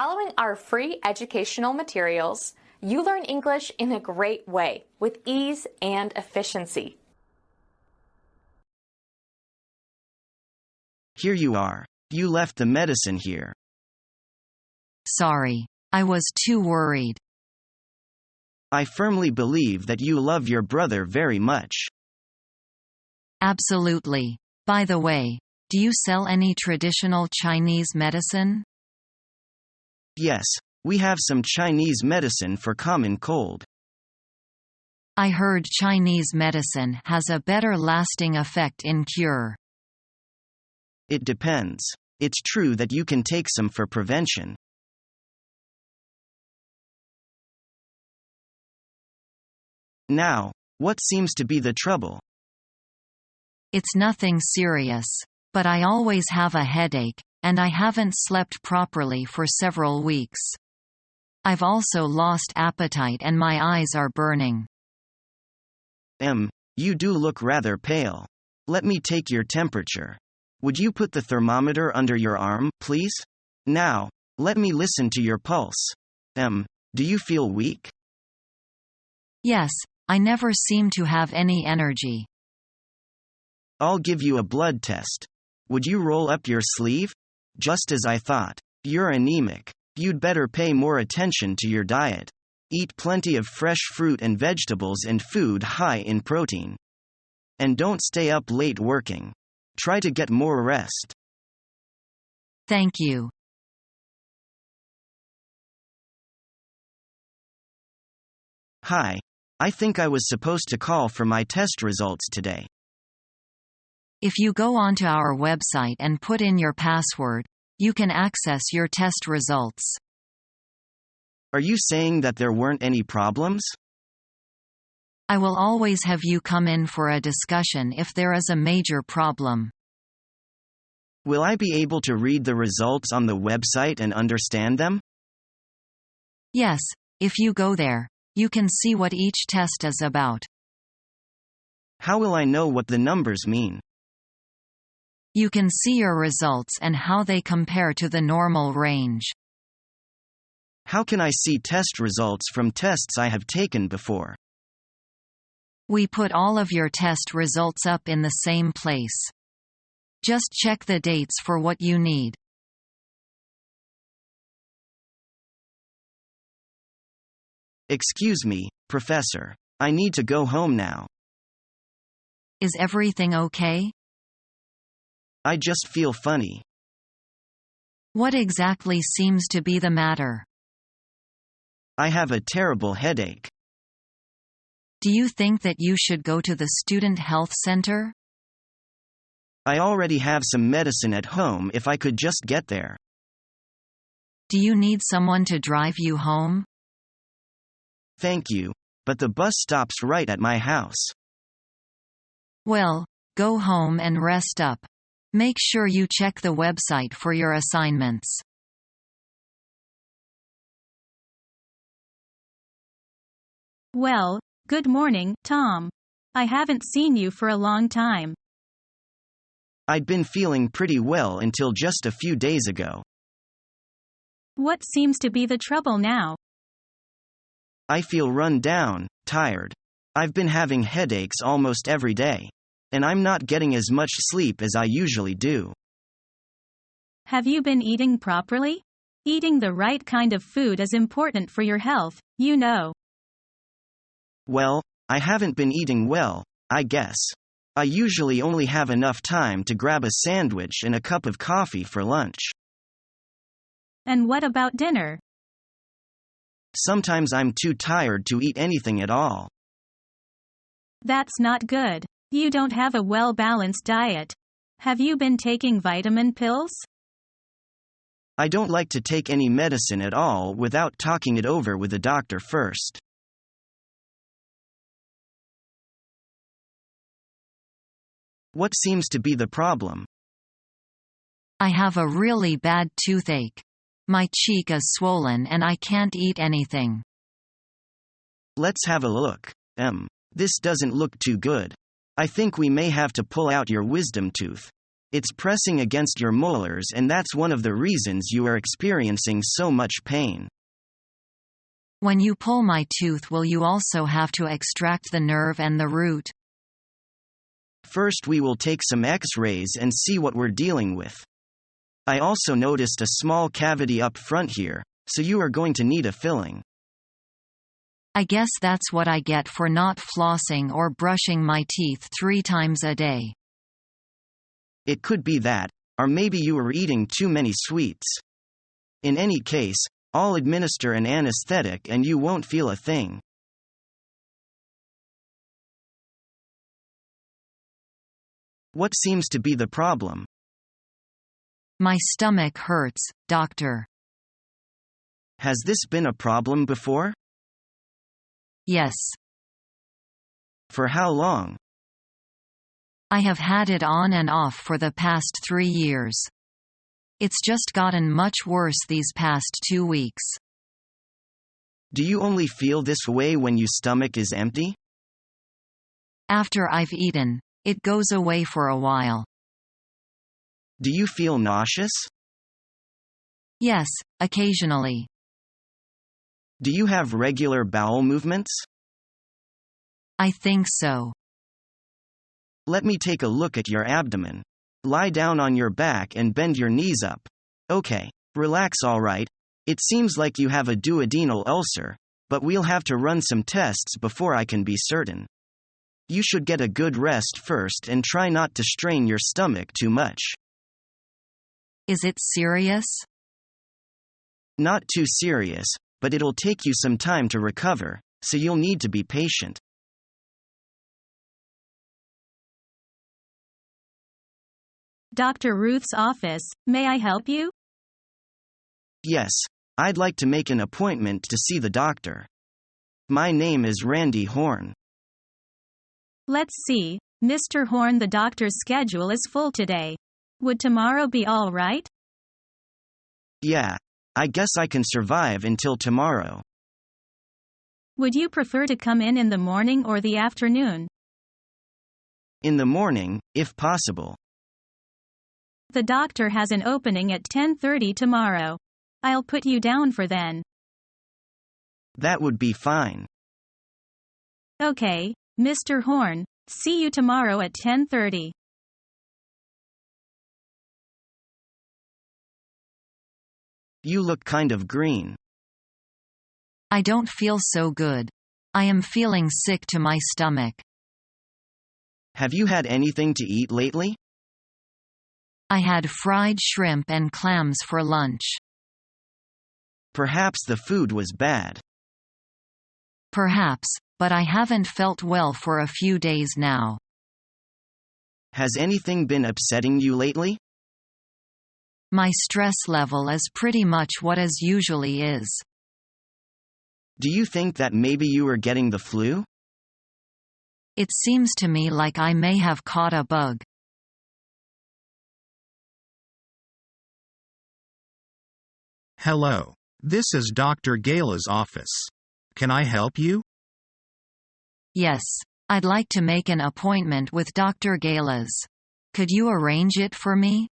Following our free educational materials, you learn English in a great way with ease and efficiency. Here you are. You left the medicine here. Sorry, I was too worried. I firmly believe that you love your brother very much. Absolutely. By the way, do you sell any traditional Chinese medicine? Yes, we have some Chinese medicine for common cold. I heard Chinese medicine has a better lasting effect in cure. It depends. It's true that you can take some for prevention. Now, what seems to be the trouble? It's nothing serious, but I always have a headache, and I haven't slept properly for several weeks. I've also lost appetite and my eyes are burning. You do look rather pale. Let me take your temperature. Would you put the thermometer under your arm, please? Now, let me listen to your pulse. Do you feel weak? Yes, I never seem to have any energy. I'll give you a blood test. Would you roll up your sleeve? Just as I thought. You're anemic. You'd better pay more attention to your diet. Eat plenty of fresh fruit and vegetables and food high in protein. And don't stay up late working. Try to get more rest. Thank you. Hi. I think I was supposed to call for my test results today. If you go onto our website and put in your password, you can access your test results. Are you saying that there weren't any problems? I will always have you come in for a discussion if there is a major problem. Will I be able to read the results on the website and understand them? Yes, if you go there, you can see what each test is about. How will I know what the numbers mean? You can see your results and how they compare to the normal range. How can I see test results from tests I have taken before? We put all of your test results up in the same place. Just check the dates for what you need. Excuse me, Professor. I need to go home now. Is everything okay? I just feel funny. What exactly seems to be the matter? I have a terrible headache. Do you think that you should go to the student health center? I already have some medicine at home if I could just get there. Do you need someone to drive you home? Thank you, but the bus stops right at my house. Well, go home and rest up. Make sure you check the website for your assignments. Well, good morning, Tom. I haven't seen you for a long time. I'd been feeling pretty well until just a few days ago. What seems to be the trouble now? I feel run down, tired. I've been having headaches almost every day. And I'm not getting as much sleep as I usually do. Have you been eating properly? Eating the right kind of food is important for your health, you know. Well, I haven't been eating well, I guess. I usually only have enough time to grab a sandwich and a cup of coffee for lunch. And what about dinner? Sometimes I'm too tired to eat anything at all. That's not good. You don't have a well-balanced diet. Have you been taking vitamin pills? I don't like to take any medicine at all without talking it over with a doctor first. What seems to be the problem? I have a really bad toothache. My cheek is swollen and I can't eat anything. Let's have a look. This doesn't look too good. I think we may have to pull out your wisdom tooth. It's pressing against your molars, and that's one of the reasons you are experiencing so much pain. When you pull my tooth, will you also have to extract the nerve and the root? First, we will take some X-rays and see what we're dealing with. I also noticed a small cavity up front here, so you are going to need a filling. I guess that's what I get for not flossing or brushing my teeth 3 times a day. It could be that, or maybe you were eating too many sweets. In any case, I'll administer an anesthetic and you won't feel a thing. What seems to be the problem? My stomach hurts, doctor. Has this been a problem before? Yes. For how long? I have had it on and off for the past 3 years. It's just gotten much worse these past 2 weeks. Do you only feel this way when your stomach is empty? After I've eaten, it goes away for a while. Do you feel nauseous? Yes, occasionally. Do you have regular bowel movements? I think so. Let me take a look at your abdomen. Lie down on your back and bend your knees up. Okay, relax, alright. It seems like you have a duodenal ulcer, but we'll have to run some tests before I can be certain. You should get a good rest first and try not to strain your stomach too much. Is it serious? Not too serious, but it'll take you some time to recover, so you'll need to be patient. Dr. Ruth's office, may I help you? Yes, I'd like to make an appointment to see the doctor. My name is Randy Horn. Let's see, Mr. Horn, the doctor's schedule is full today. Would tomorrow be all right? Yeah, I guess I can survive until tomorrow. Would you prefer to come in the morning or the afternoon? In the morning, if possible. The doctor has an opening at 10:30 tomorrow. I'll put you down for then. That would be fine. Okay, Mr. Horn, see you tomorrow at 10:30. You look kind of green. I don't feel so good. I am feeling sick to my stomach. Have you had anything to eat lately? I had fried shrimp and clams for lunch. Perhaps the food was bad. Perhaps, but I haven't felt well for a few days now. Has anything been upsetting you lately? My stress level is pretty much what it usually is. Do you think that maybe you are getting the flu? It seems to me like I may have caught a bug. Hello. This is Dr. Gala's office. Can I help you? Yes, I'd like to make an appointment with Dr. Gala's. Could you arrange it for me?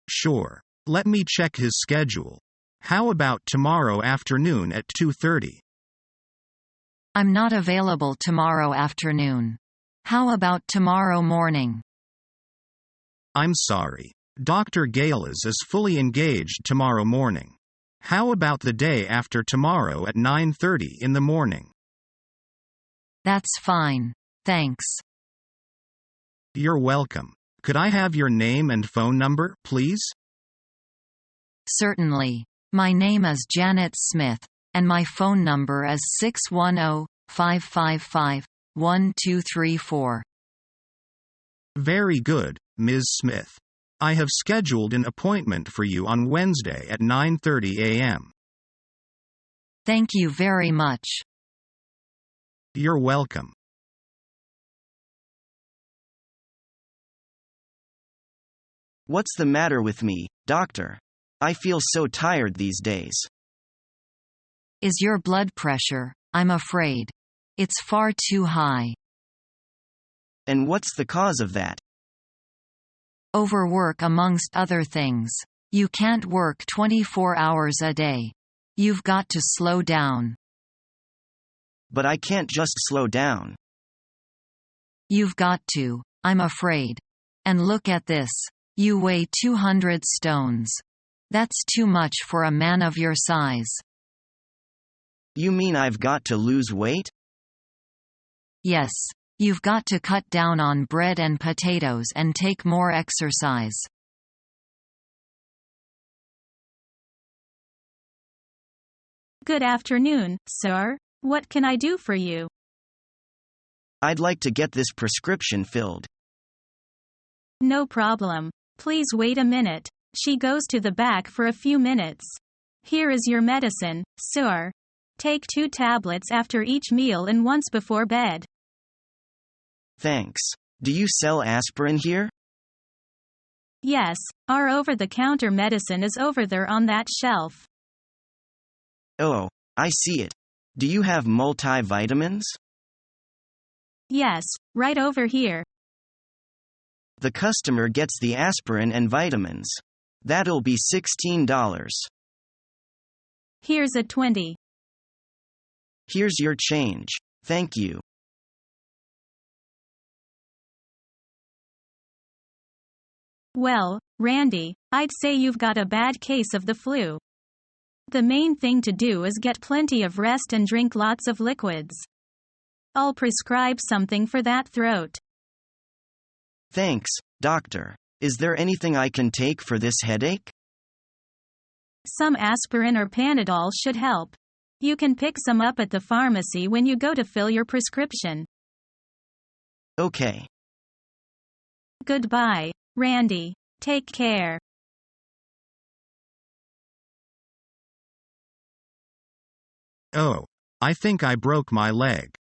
Sure. Let me check his schedule. How about tomorrow afternoon at 2:30? I'm not available tomorrow afternoon. How about tomorrow morning? I'm sorry. Dr. Gala's is fully engaged tomorrow morning. How about the day after tomorrow at 9:30 in the morning? That's fine. Thanks. You're welcome. Could I have your name and phone number, please? Certainly. My name is Janet Smith, and my phone number is 610-555-1234. Very good, Ms. Smith. I have scheduled an appointment for you on Wednesday at 9:30 a.m. Thank you very much. You're welcome. What's the matter with me, doctor? I feel so tired these days. Is your blood pressure? I'm afraid. It's far too high. And what's the cause of that? Overwork amongst other things. You can't work 24 hours a day. You've got to slow down. But I can't just slow down. You've got to, I'm afraid. And look at this. You weigh 200 stones. That's too much for a man of your size. You mean I've got to lose weight? Yes. You've got to cut down on bread and potatoes and take more exercise. Good afternoon, sir. What can I do for you? I'd like to get this prescription filled. No problem. Please wait a minute. She goes to the back for a few minutes. Here is your medicine, sir. Take 2 tablets after each meal and once before bed. Thanks. Do you sell aspirin here? Yes, our over-the-counter medicine is over there on that shelf. Oh, I see it. Do you have multivitamins? Yes, right over here. The customer gets the aspirin and vitamins. That'll be $16. Here's a 20. Here's your change. Thank you. Well, Randy, I'd say you've got a bad case of the flu. The main thing to do is get plenty of rest and drink lots of liquids. I'll prescribe something for that throat. Thanks, doctor. Is there anything I can take for this headache? Some aspirin or Panadol should help. You can pick some up at the pharmacy when you go to fill your prescription. Okay. Goodbye, Randy. Take care. Oh, I think I broke my leg.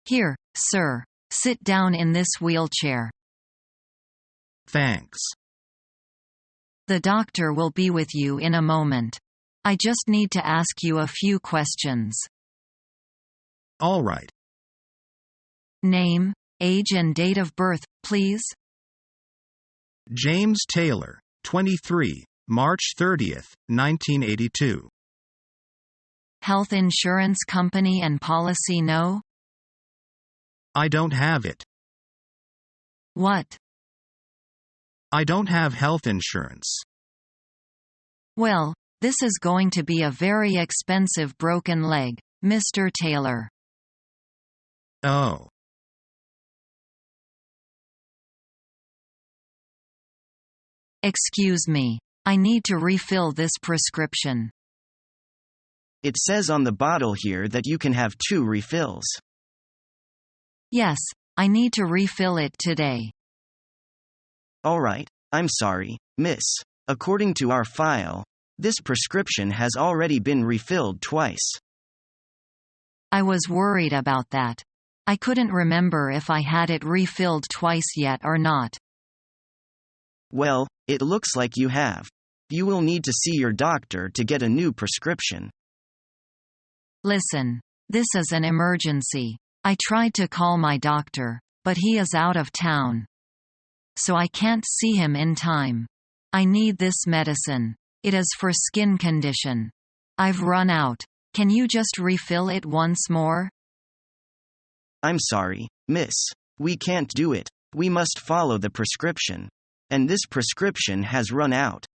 Here, sir. Sit down in this wheelchair. Thanks. The doctor will be with you in a moment. I just need to ask you a few questions. All right. Name, age and date of birth, please. James Taylor, 23, March 30th, 1982. Health insurance company and policy no? I don't have it. What? I don't have health insurance. Well, this is going to be a very expensive broken leg, Mr. Taylor. Oh. Excuse me. I need to refill this prescription. It says on the bottle here that you can have 2 refills. Yes, I need to refill it today. All right, I'm sorry, miss. According to our file, this prescription has already been refilled twice. I was worried about that. I couldn't remember if I had it refilled twice yet or not. Well, it looks like you have. You will need to see your doctor to get a new prescription. Listen, this is an emergency. I tried to call my doctor, but he is out of town. So I can't see him in time. I need this medicine. It is for skin condition. I've run out. Can you just refill it once more? I'm sorry, miss. We can't do it. We must follow the prescription. And this prescription has run out.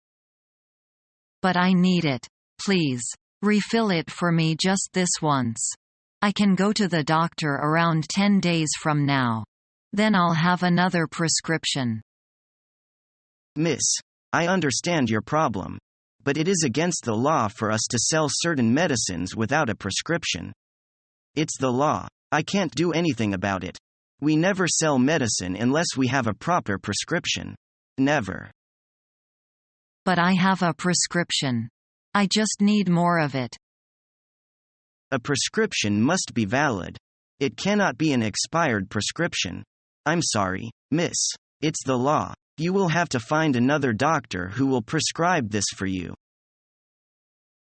But I need it. Please. Refill it for me just this once. I can go to the doctor around 10 days from now. Then I'll have another prescription. Miss, I understand your problem. But it is against the law for us to sell certain medicines without a prescription. It's the law. I can't do anything about it. We never sell medicine unless we have a proper prescription. Never. But I have a prescription. I just need more of it. A prescription must be valid. It cannot be an expired prescription. I'm sorry, miss. It's the law. You will have to find another doctor who will prescribe this for you.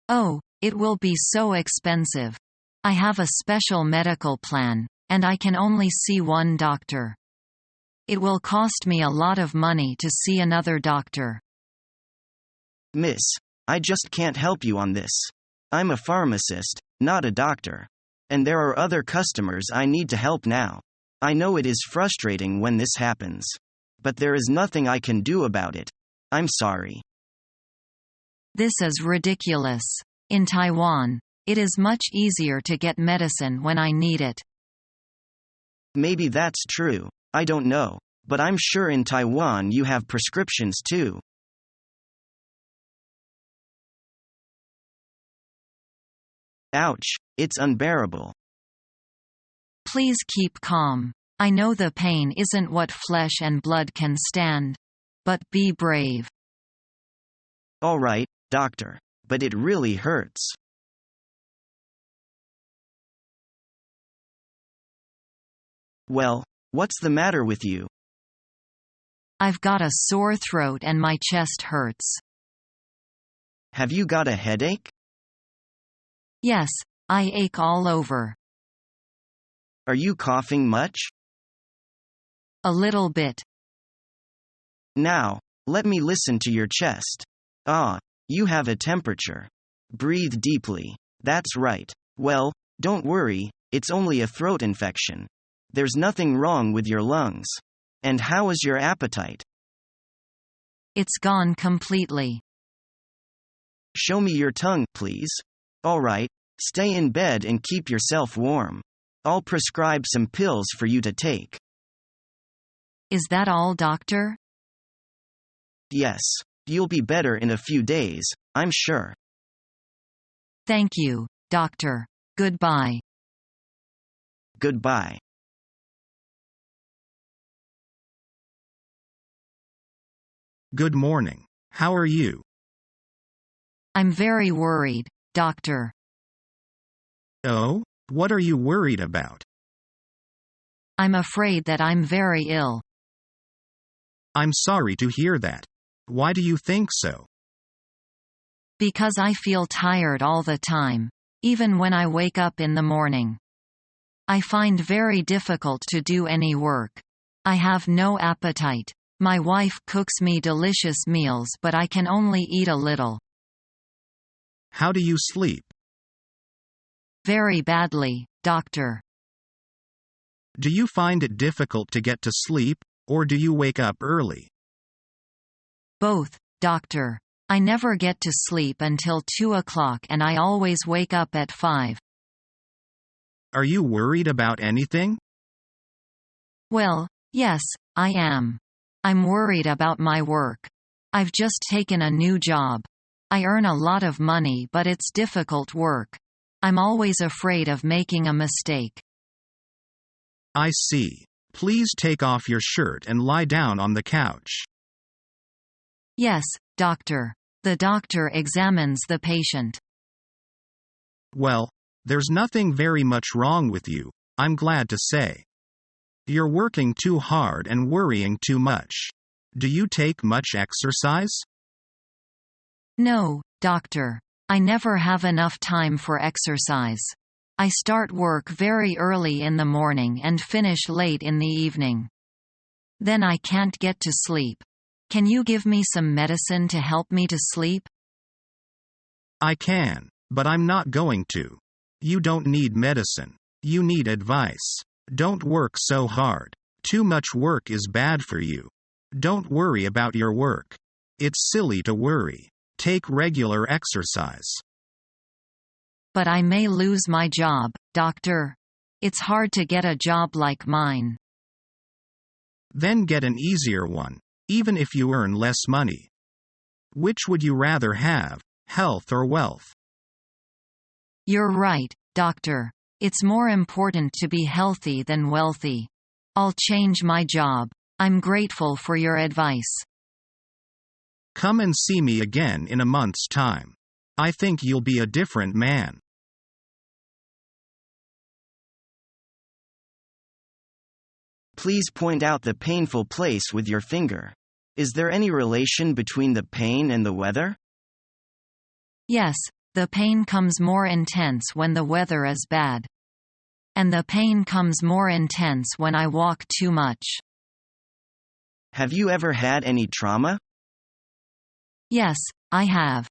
Oh, it will be so expensive. I have a special medical plan, and I can only see one doctor. It will cost me a lot of money to see another doctor. Miss, I just can't help you on this. I'm a pharmacist, not a doctor. And there are other customers I need to help now. I know it is frustrating when this happens. But there is nothing I can do about it. I'm sorry. This is ridiculous. In Taiwan, it is much easier to get medicine when I need it. Maybe that's true, I don't know. But I'm sure in Taiwan you have prescriptions too. Ouch, it's unbearable. Please keep calm. I know the pain isn't what flesh and blood can stand. But be brave. All right, doctor. But it really hurts. Well, what's the matter with you? I've got a sore throat and my chest hurts. Have you got a headache? Yes, I ache all over. Are you coughing much? A little bit. Now, let me listen to your chest. Ah, you have a temperature. Breathe deeply. That's right. Well, don't worry, it's only a throat infection. There's nothing wrong with your lungs. And how is your appetite? It's gone completely. Show me your tongue, please. All right, stay in bed and keep yourself warm. I'll prescribe some pills for you to take. Is that all, doctor? Yes, you'll be better in a few days, I'm sure. Thank you, doctor. Goodbye. Goodbye. Good morning. How are you? I'm very worried, doctor. Oh? What are you worried about? I'm afraid that I'm very ill. I'm sorry to hear that. Why do you think so? Because I feel tired all the time, even when I wake up in the morning. I find very difficult to do any work. I have no appetite. My wife cooks me delicious meals, but I can only eat a little. How do you sleep? Very badly, doctor. Do you find it difficult to get to sleep, or do you wake up early? Both, doctor. I never get to sleep until 2 o'clock and I always wake up at 5. Are you worried about anything? Well, yes, I am. I'm worried about my work. I've just taken a new job. I earn a lot of money, but it's difficult work. I'm always afraid of making a mistake. I see. Please take off your shirt and lie down on the couch. Yes, doctor. The doctor examines the patient. Well, there's nothing very much wrong with you, I'm glad to say. You're working too hard and worrying too much. Do you take much exercise? No, doctor. I never have enough time for exercise. I start work very early in the morning and finish late in the evening. Then I can't get to sleep. Can you give me some medicine to help me to sleep? I can, but I'm not going to. You don't need medicine. You need advice. Don't work so hard. Too much work is bad for you. Don't worry about your work. It's silly to worry. Take regular exercise. But I may lose my job, doctor. It's hard to get a job like mine. Then get an easier one, even if you earn less money. Which would you rather have, health or wealth? You're right, doctor. It's more important to be healthy than wealthy. I'll change my job. I'm grateful for your advice. Come and see me again in a month's time. I think you'll be a different man. Please point out the painful place with your finger. Is there any relation between the pain and the weather? Yes, the pain comes more intense when the weather is bad. And the pain comes more intense when I walk too much. Have you ever had any trauma? Yes, I have.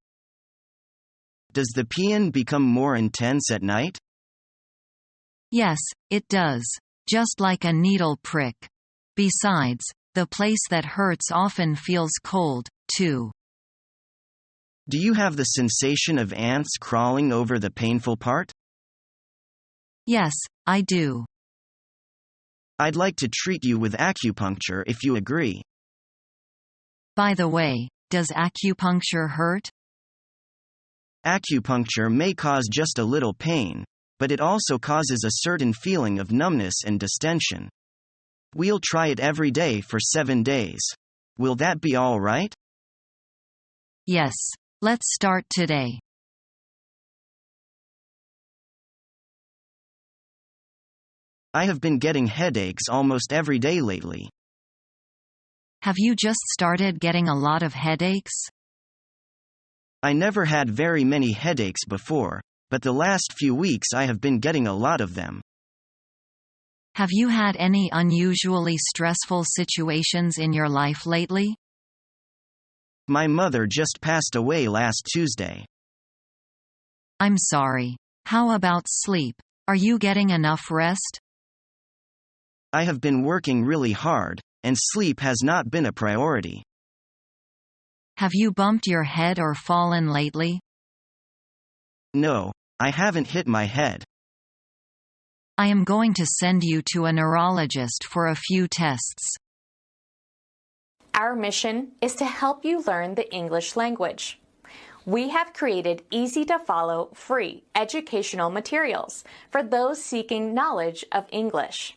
Does the pain become more intense at night? Yes, it does. Just like a needle prick. Besides, the place that hurts often feels cold, too. Do you have the sensation of ants crawling over the painful part? Yes, I do. I'd like to treat you with acupuncture if you agree. By the way, does acupuncture hurt? Acupuncture may cause just a little pain, but it also causes a certain feeling of numbness and distension. We'll try it every day for 7 days. Will that be all right? Yes. Let's start today. I have been getting headaches almost every day lately. Have you just started getting a lot of headaches? I never had very many headaches before, but the last few weeks I have been getting a lot of them. Have you had any unusually stressful situations in your life lately? My mother just passed away last Tuesday. I'm sorry. How about sleep? Are you getting enough rest? I have been working really hard, and sleep has not been a priority. Have you bumped your head or fallen lately? No, I haven't hit my head. I am going to send you to a neurologist for a few tests. Our mission is to help you learn the English language. We have created easy-to-follow, free educational materials for those seeking knowledge of English.